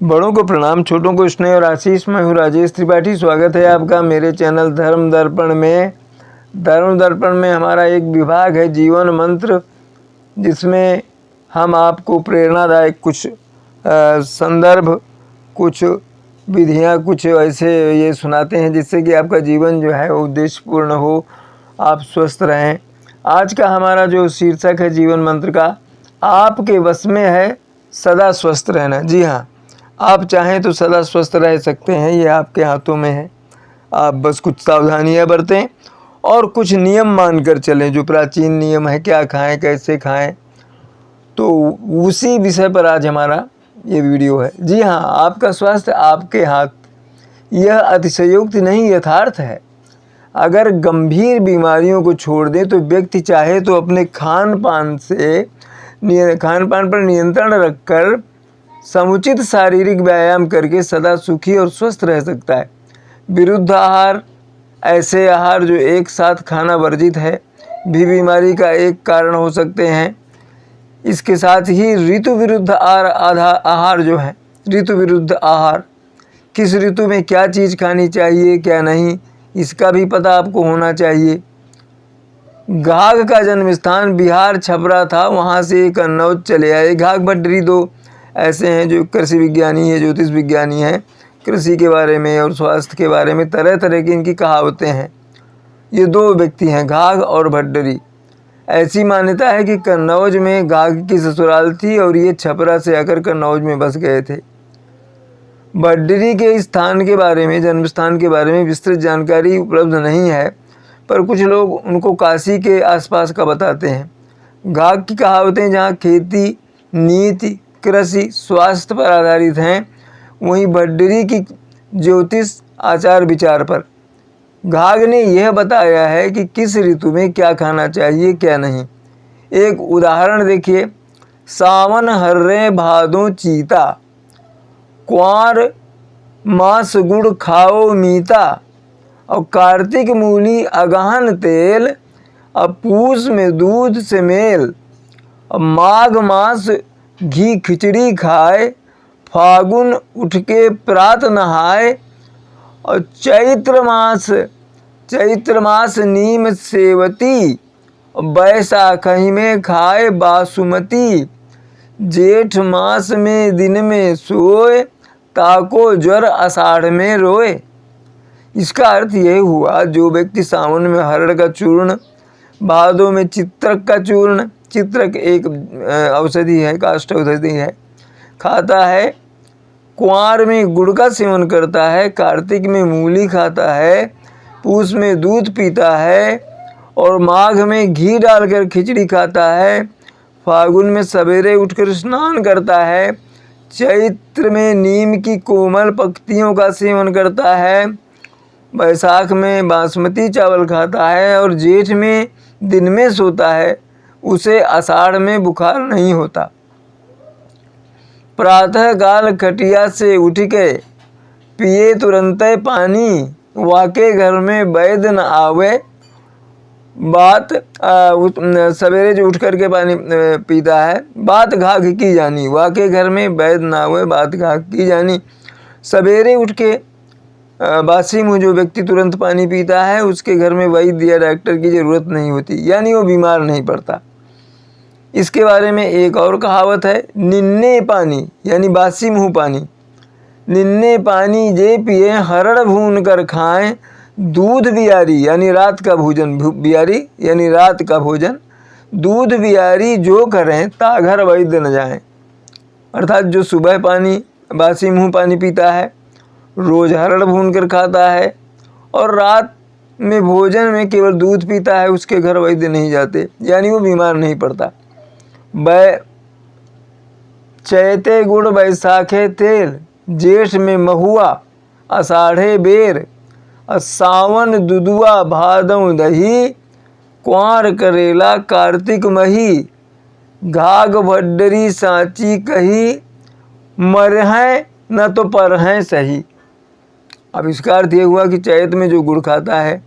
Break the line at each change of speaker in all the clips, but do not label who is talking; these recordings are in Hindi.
बड़ों को प्रणाम, छोटों को स्नेह और आशीष। मैं हूँ राजेश त्रिपाठी। स्वागत है आपका मेरे चैनल धर्म दर्पण में। धर्म दर्पण में हमारा एक विभाग है जीवन मंत्र, जिसमें हम आपको प्रेरणादायक कुछ संदर्भ, कुछ विधियाँ, कुछ ऐसे ये सुनाते हैं जिससे कि आपका जीवन जो है वो उद्देश्यपूर्ण हो, आप स्वस्थ रहें। आज का हमारा जो शीर्षक है जीवन मंत्र का, आपके वश में है सदा स्वस्थ रहना। जी हाँ, आप चाहें तो सदा स्वस्थ रह सकते हैं, ये आपके हाथों में है। आप बस कुछ सावधानियां बरतें और कुछ नियम मानकर चलें, जो प्राचीन नियम है, क्या खाएं, कैसे खाएं। तो उसी विषय पर आज हमारा ये वीडियो है। जी हाँ, आपका स्वास्थ्य आपके हाथ, यह अतिशयोक्ति नहीं, यथार्थ है। अगर गंभीर बीमारियों को छोड़ दें तो व्यक्ति चाहे तो अपने खान पान पर नियंत्रण रखकर समुचित शारीरिक व्यायाम करके सदा सुखी और स्वस्थ रह सकता है। विरुद्ध आहार, ऐसे आहार जो एक साथ खाना वर्जित है, भी बीमारी का एक कारण हो सकते हैं। इसके साथ ही ऋतु विरुद्ध आहार जो है, ऋतु विरुद्ध आहार, किस ऋतु में क्या चीज़ खानी चाहिए क्या नहीं, इसका भी पता आपको होना चाहिए। घाघ का जन्म स्थान बिहार छपरा था, वहाँ से एक कन्नौज चले आए। घाघ भट्टरी दो ऐसे हैं जो कृषि विज्ञानी है, ज्योतिष विज्ञानी है। कृषि के बारे में और स्वास्थ्य के बारे में तरह तरह की इनकी कहावतें हैं। ये दो व्यक्ति हैं, घाघ और भट्टरी। ऐसी मान्यता है कि कन्नौज में घाघ की ससुराल थी और ये छपरा से आकर कन्नौज में बस गए थे। भट्टरी के स्थान के बारे में, जन्म स्थान के बारे में विस्तृत जानकारी उपलब्ध नहीं है, पर कुछ लोग उनको काशी के आसपास का बताते हैं। घाघ की कहावतें जहाँ खेती, नीति, कृषि, स्वास्थ्य पर आधारित हैं, वहीं भट्टरी की ज्योतिष, आचार विचार पर। घाघ ने यह बताया है कि किस ऋतु में क्या खाना चाहिए क्या नहीं। एक उदाहरण देखिए, सावन हर्रे भादों चीता, क्वार मास गुड़ खाओ मीता, और कार्तिक मूली अगहन तेल, अब पूस में दूध से मेल, और माघ मास घी खिचड़ी खाए, फागुन उठ के प्रात नहाए, और चैत्र मास नीम सेवती, बैसाखी में खाए बासुमती, जेठ मास में दिन में सोए, ताको ज्वर आषाढ़ में रोए। इसका अर्थ यह हुआ, जो व्यक्ति सावन में हरड़ का चूर्ण, भादों में चित्रक का चूर्ण, चित्रक एक औषधि है, काष्ठ औषधि है, खाता है, कुंवार में गुड़ का सेवन करता है, कार्तिक में मूली खाता है, पूस में दूध पीता है, और माघ में घी डालकर खिचड़ी खाता है, फागुन में सवेरे उठकर स्नान करता है, चैत्र में नीम की कोमल पत्तियों का सेवन करता है, बैसाख में बासमती चावल खाता है, और जेठ में दिन में सोता है, उसे आषाढ़ में बुखार नहीं होता। प्रातः काल खटिया से उठ के पिए तुरंत पानी, वाके घर में वैद्य न आवे, बात सवेरे जो उठ करके पानी पीता है, बात घाघ की जानी, वाके घर में वैद्य न आवे, बात घाघ की जानी। सवेरे उठ के बासी मुँह जो व्यक्ति तुरंत पानी पीता है, उसके घर में वैद्य या डॉक्टर की ज़रूरत नहीं होती, यानी वो बीमार नहीं पड़ता। इसके बारे में एक और कहावत है, निन्ने पानी, यानी बासी मुँह पानी, निन्ने पानी जे पिए, हरड़ भून कर खाएं, दूध बियारी, यानी रात का भोजन, बियारी यानी रात का भोजन, दूध बियारी जो करें, ताघर वैद्य न जाएं। अर्थात जो सुबह पानी, बासी मुँह पानी पीता है, रोज़ हरड़ भून कर खाता है, और रात में भोजन में केवल दूध पीता है, उसके घर वैद्य नहीं जाते, यानी वो बीमार नहीं पड़ता। चैते गुड़ बैसाखे तेल, जेठ में महुआ, आषाढ़े बेर, सावन दुदुआ, भादों दही, क्वार करेला, कार्तिक मही, घाघ भट्टरी सांची कही, मरहें न तो परहें सही। अब इसका अर्थ ये हुआ कि चैत में जो गुड़ खाता है,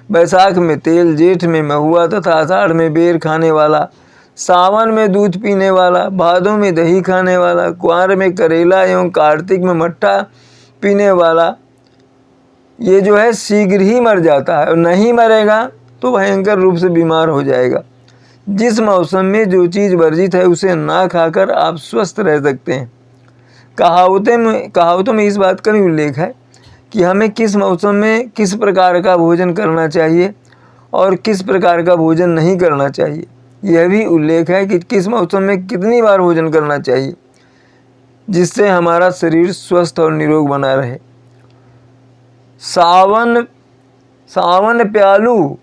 बैसाख में तेल, जेठ में महुआ तथा आषाढ़ में बेर खाने वाला, सावन में दूध पीने वाला, भादों में दही खाने वाला, कुंवार में करेला एवं कार्तिक में मट्ठा पीने वाला, ये जो है शीघ्र ही मर जाता है और नहीं मरेगा तो भयंकर रूप से बीमार हो जाएगा। जिस मौसम में जो चीज़ वर्जित है उसे ना खाकर आप स्वस्थ रह सकते हैं। कहावतों में इस बात का भी उल्लेख है कि हमें किस मौसम में किस प्रकार का भोजन करना चाहिए और किस प्रकार का भोजन नहीं करना चाहिए। यह भी उल्लेख है कि किस मौसम में कितनी बार भोजन करना चाहिए जिससे हमारा शरीर स्वस्थ और निरोग बना रहे। सावन प्यालू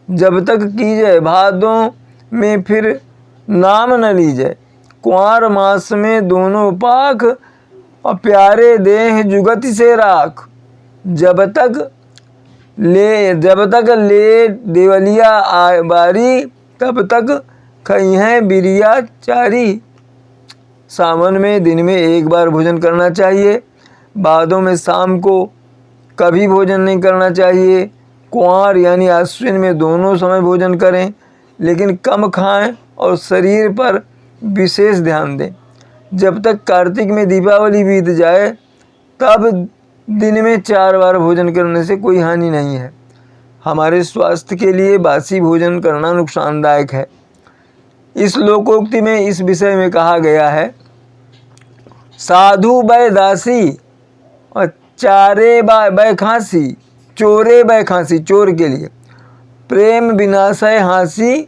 जब तक कीजिए, भादों में फिर नाम न लीजिए। कुंवार मास में दोनों पाक और प्यारे देह जुगत से राख। जब तक ले देवलिया बारी, तब तक खइहें बिरिया चारी। सावन में दिन में एक बार भोजन करना चाहिए, भादों में शाम को कभी भोजन नहीं करना चाहिए। कुंवार यानी आश्विन में दोनों समय भोजन करें, लेकिन कम खाएं और शरीर पर विशेष ध्यान दें। जब तक कार्तिक में दीपावली बीत जाए तब दिन में 4 बार भोजन करने से कोई हानि नहीं है। हमारे स्वास्थ्य के लिए बासी भोजन करना नुकसानदायक है। इस लोकोक्ति में इस विषय में कहा गया है, साधु बै दासी और चारे बै खांसी, चोरे बै खांसी, चोर के लिए प्रेम विनाशय हांसी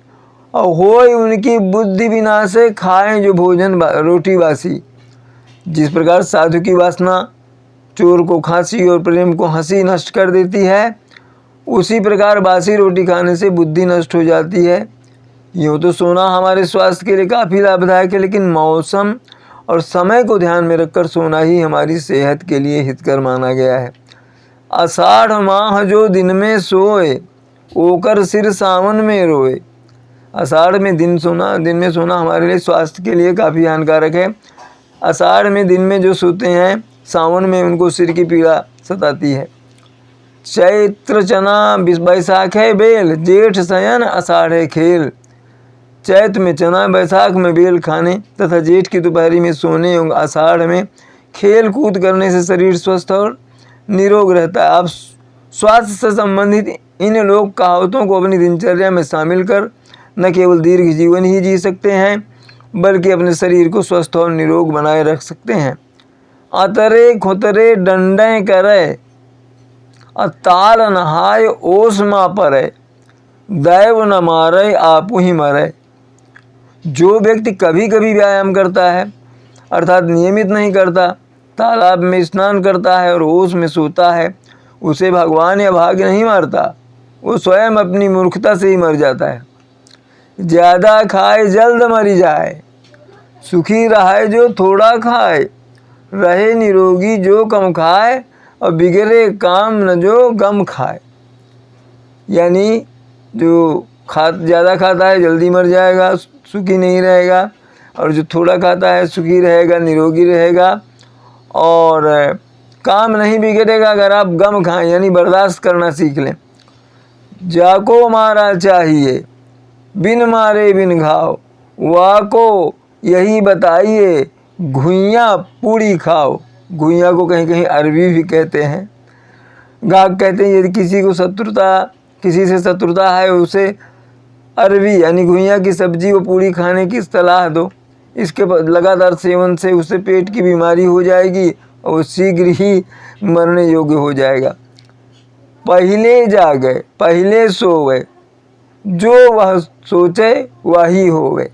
और होय उनकी बुद्धि विनाशय, खाएं जो भोजन रोटी बासी। जिस प्रकार साधु की वासना चोर को खांसी और प्रेम को हंसी नष्ट कर देती है, उसी प्रकार बासी रोटी खाने से बुद्धि नष्ट हो जाती है। यूँ तो सोना हमारे स्वास्थ्य के लिए काफ़ी लाभदायक है, लेकिन मौसम और समय को ध्यान में रखकर सोना ही हमारी सेहत के लिए हितकर माना गया है। आषाढ़ माह जो दिन में सोए, ओकर सिर सावन में रोए। आषाढ़ में दिन में सोना हमारे लिए स्वास्थ्य के लिए काफ़ी हानिकारक है। आषाढ़ में दिन में जो सोते हैं, सावन में उनको सिर की पीड़ा सताती है। चैत्र चना बैसाख है बेल, जेठ शयन आषाढ़ है खेल। चैत में चना, बैसाख में बेल खाने तथा जेठ की दोपहरी में सोने एवं आषाढ़ में खेल कूद करने से शरीर स्वस्थ और निरोग रहता है। आप स्वास्थ्य से संबंधित इन लोक कहावतों को अपनी दिनचर्या में शामिल कर न केवल दीर्घ जीवन ही जी सकते हैं, बल्कि अपने शरीर को स्वस्थ और निरोग बनाए रख सकते हैं। अतरे खुतरे डंडे करे, ताल नहाय ओस मा परे, दैव न मारे आपू ही मरे। जो व्यक्ति कभी कभी व्यायाम करता है, अर्थात नियमित नहीं करता, तालाब में स्नान करता है और ओस में सोता है, उसे भगवान या भाग्य नहीं मारता, वो स्वयं अपनी मूर्खता से ही मर जाता है। ज़्यादा खाए जल्द मरी जाए, सुखी रहे जो थोड़ा खाए, रहे निरोगी जो कम खाए, और बिगड़े काम न जो गम खाए। यानी जो ज़्यादा खाता है जल्दी मर जाएगा, सुखी नहीं रहेगा, और जो थोड़ा खाता है सुखी रहेगा, निरोगी रहेगा और काम नहीं बिगड़ेगा अगर आप गम खाएं, यानी बर्दाश्त करना सीख लें। जाको मारा चाहिए बिन मारे बिन घाव, वाको यही बताइए घुइयाँ पूड़ी खाओ। घुइयाँ को कहीं कहीं अरबी भी कहते हैं। गाहक कहते हैं यदि किसी से शत्रुता है उसे अरबी यानी घुइयाँ की सब्जी व पूड़ी खाने की सलाह दो। इसके लगातार सेवन से उसे पेट की बीमारी हो जाएगी और वो शीघ्र ही मरने योग्य हो जाएगा। पहले जागे पहले सोवे, जो वह सोचे वही होवे।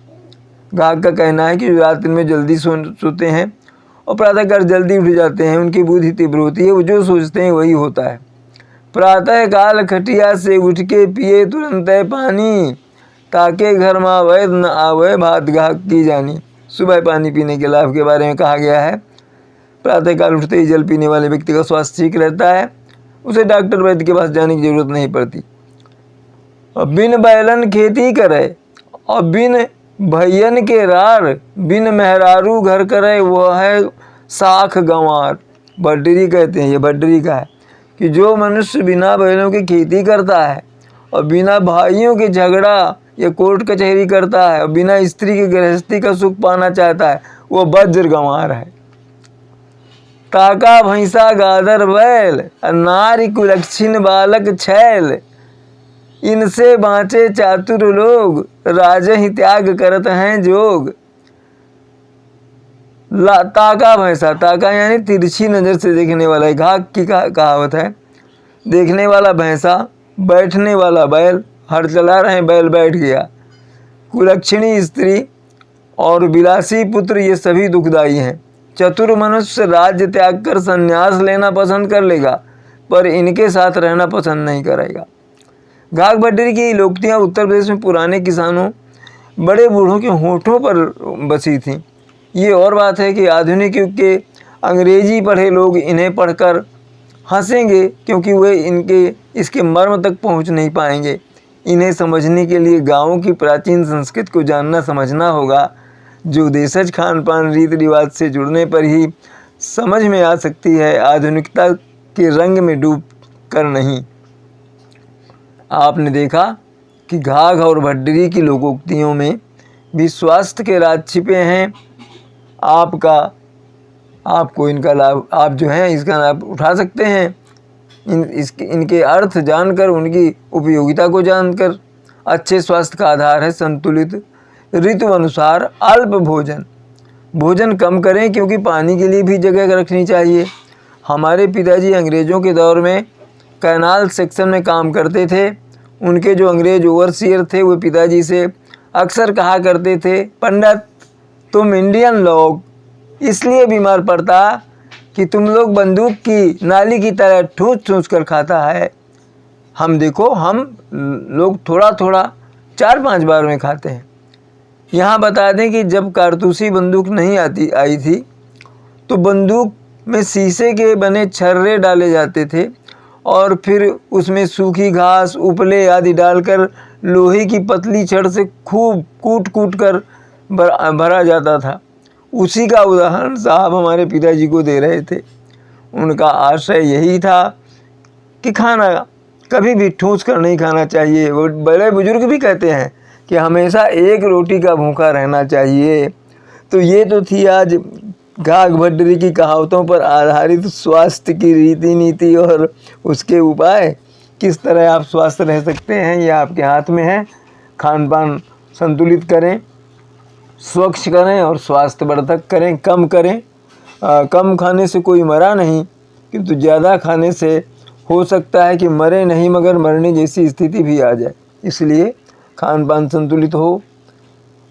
गाहक का कहना है कि जो रात्रि में जल्दी सोते हैं और प्रातःकाल जल्दी उठ जाते हैं, उनकी बुद्धि तीव्र होती है, वो जो सोचते हैं वही होता है। प्रातःकाल खटिया से उठ के पिए तुरंत पानी, ताके घर में वैद न आवे भात गाहक की जानी। सुबह पानी पीने के लाभ के बारे में कहा गया है। प्रातःकाल उठते ही जल पीने वाले व्यक्ति का स्वास्थ्य ठीक रहता है, उसे डॉक्टर वैद्य के पास जाने की जरूरत नहीं पड़ती। और बिन बैलन खेती करे और बिन भैयन के रार, बिन मेहरारू घर करे वह है साख गंवार। भड्डरी कहते हैं, ये भड्डरी का है कि जो मनुष्य बिना बैलों की खेती करता है और बिना भाइयों के झगड़ा ये कोर्ट कचहरी करता है और बिना स्त्री की गृहस्थी का सुख पाना चाहता है, वो वज्र गंवार है। काका भैंसा गादर बैल, नारी कुलक्षण बालक छैल, इनसे बाँचे चातुर लोग, राजे ही त्याग करत हैं जोग। ताका भैंसा, ताका यानी तिरछी नज़र से देखने वाला, घाक की कहावत है। देखने वाला भैंसा, बैठने वाला बैल, हर चला रहे बैल बैठ गया। कुलक्षणी स्त्री और विलासी पुत्र ये सभी दुखदाई हैं। चतुर मनुष्य राज्य त्याग कर संन्यास लेना पसंद कर लेगा, पर इनके साथ रहना पसंद नहीं करेगा। घाघ भड्डरी की लोकोक्तियाँ उत्तर प्रदेश में पुराने किसानों, बड़े बूढ़ों के होठों पर बसी थीं। ये और बात है कि आधुनिक युग के अंग्रेजी पढ़े लोग इन्हें पढ़कर हंसेंगे, क्योंकि वे इसके मर्म तक पहुंच नहीं पाएंगे। इन्हें समझने के लिए गाँवों की प्राचीन संस्कृति को जानना समझना होगा, जो देशज खान पान रीति रिवाज से जुड़ने पर ही समझ में आ सकती है, आधुनिकता के रंग में डूब कर नहीं। आपने देखा कि घाघ और भड्डरी की लोकोक्तियों में भी स्वास्थ्य के राज छिपे हैं। आपको इनका लाभ, आप जो है इसका लाभ उठा सकते हैं। इनके अर्थ जानकर, उनकी उपयोगिता को जानकर। अच्छे स्वास्थ्य का आधार है संतुलित ऋतु अनुसार अल्प भोजन। भोजन कम करें, क्योंकि पानी के लिए भी जगह रखनी चाहिए। हमारे पिताजी अंग्रेज़ों के दौर में कैनाल सेक्शन में काम करते थे। उनके जो अंग्रेज ओवरसीयर थे, वो पिताजी से अक्सर कहा करते थे, पंडित तुम इंडियन लोग इसलिए बीमार पड़ता कि तुम लोग बंदूक की नाली की तरह ठूस ठूस कर खाता है। हम देखो, हम लोग थोड़ा थोड़ा 4-5 बार में खाते हैं। यहाँ बता दें कि जब कारतूसी बंदूक नहीं आई थी, तो बंदूक में शीशे के बने छर्रे डाले जाते थे और फिर उसमें सूखी घास, उपले आदि डालकर लोहे की पतली छड़ से खूब कूट कूट कर भरा जाता था। उसी का उदाहरण साहब हमारे पिताजी को दे रहे थे। उनका आशय यही था कि खाना कभी भी ठूस कर नहीं खाना चाहिए। वो बड़े बुजुर्ग भी कहते हैं कि हमेशा एक रोटी का भूखा रहना चाहिए। तो ये तो थी आज घाघ भड्डरी की कहावतों पर आधारित स्वास्थ्य की रीति नीति और उसके उपाय। किस तरह आप स्वस्थ रह सकते हैं, ये आपके हाथ में है। खान पान संतुलित करें, स्वच्छ करें और स्वास्थ्यवर्धक करें, कम करें। कम खाने से कोई मरा नहीं, किंतु ज़्यादा खाने से हो सकता है कि मरे नहीं, मगर मरने जैसी स्थिति भी आ जाए। इसलिए खान पान संतुलित हो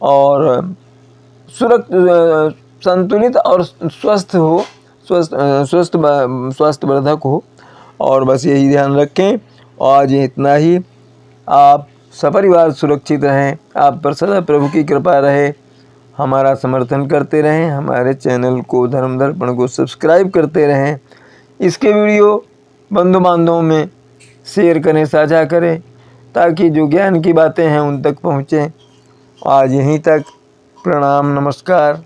और संतुलित और स्वस्थ हो, स्वास्थ्यवर्धक हो। और बस यही ध्यान रखें। आज इतना ही। आप सपरिवार सुरक्षित रहें, आप पर सदा प्रभु की कृपा रहे। हमारा समर्थन करते रहें, हमारे चैनल को धर्म दर्पण को सब्सक्राइब करते रहें। इसके वीडियो बंधु बांधवों में शेयर करें, साझा करें, ताकि जो ज्ञान की बातें हैं उन तक पहुँचें। आज यहीं तक। प्रणाम, नमस्कार।